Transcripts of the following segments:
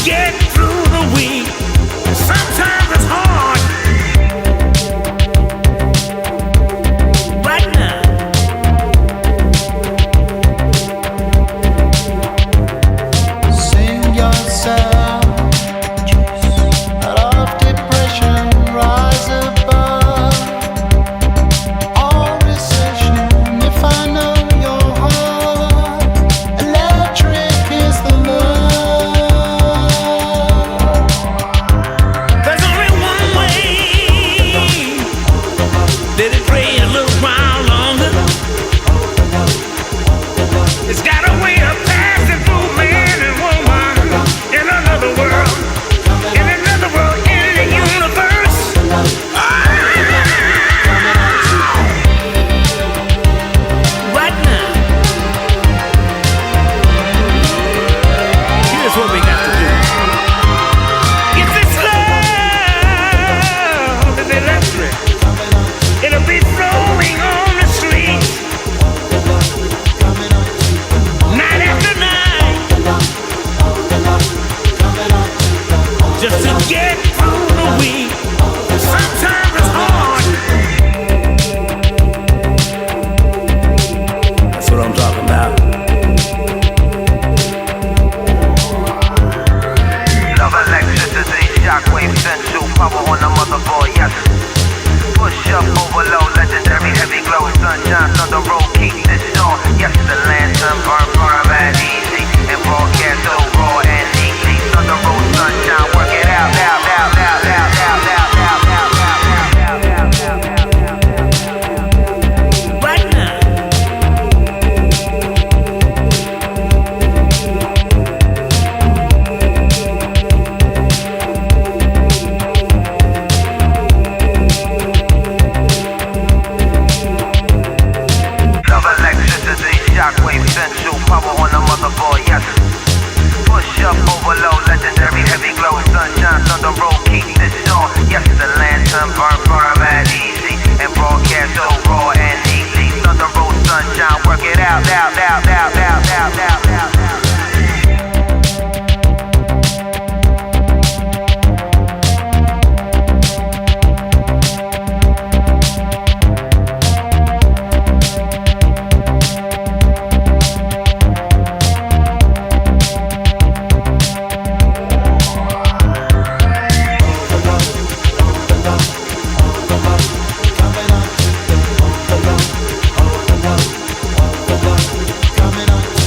get through the week. Sometimes it's hard. Right now. Sing yourself out of depression, rise above all recession. If I know your heart, electric is the love. There's only one way. Let it pray a little while longer. It's got a way of passing through man and woman in another world, in another world, in the universe. Right now, here's what we got to do. If it's love, it's electric. It'll be flowing on the streets, night after night, just to get through the week. Sometimes it's hard. That's what I'm talking about. Love electricity, shockwave, central power on the motherboard, yes. Push up, overload, legendary, heavy glow, sunshine, thunder roll, keep this on. Yes, the lantern burn, burn, bad, easy, and broadcast so raw and easy. Thunder roll, sunshine, work it out, out, out, out, out, out, out, out, out, out, Right now. Love electricity, shockwave, central power on the motherboard, yes. Push up, overload, legendary, heavy glow, sunshine, thunder roll, keep this on. Yes, the lantern burn, burn, bad, easy, and broadcast so raw and easy. Thunder roll, sunshine, work it out, out, out, out, out, out, out, out. Coming on.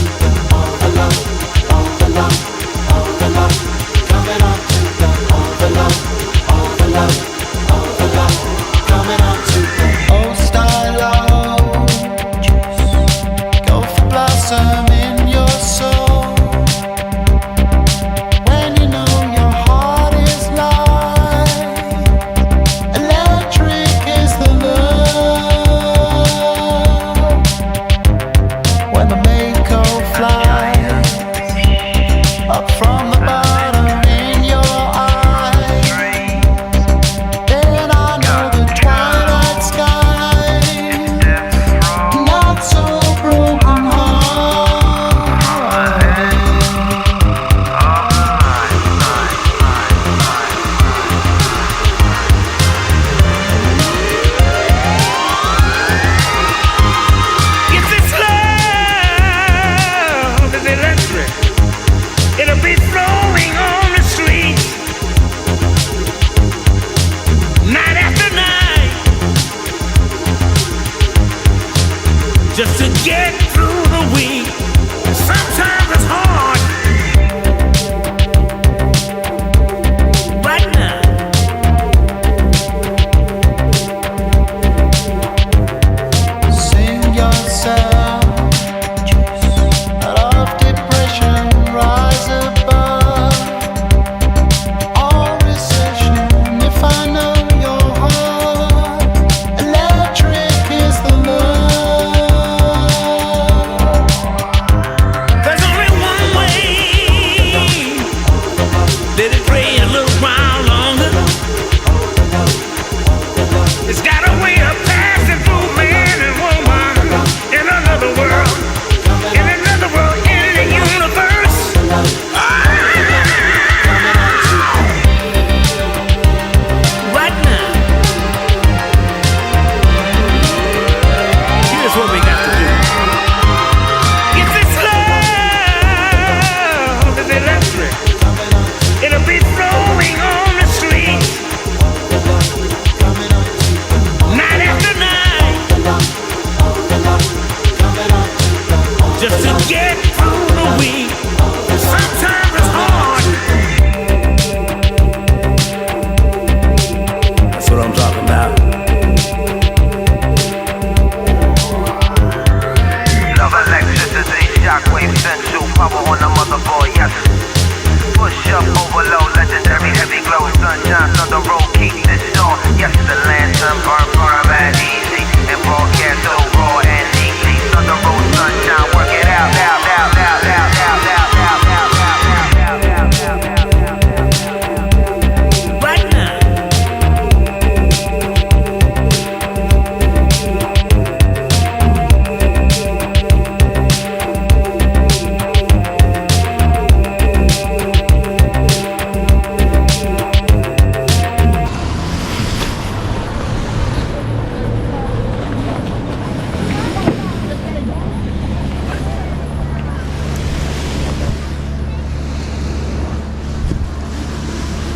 just to get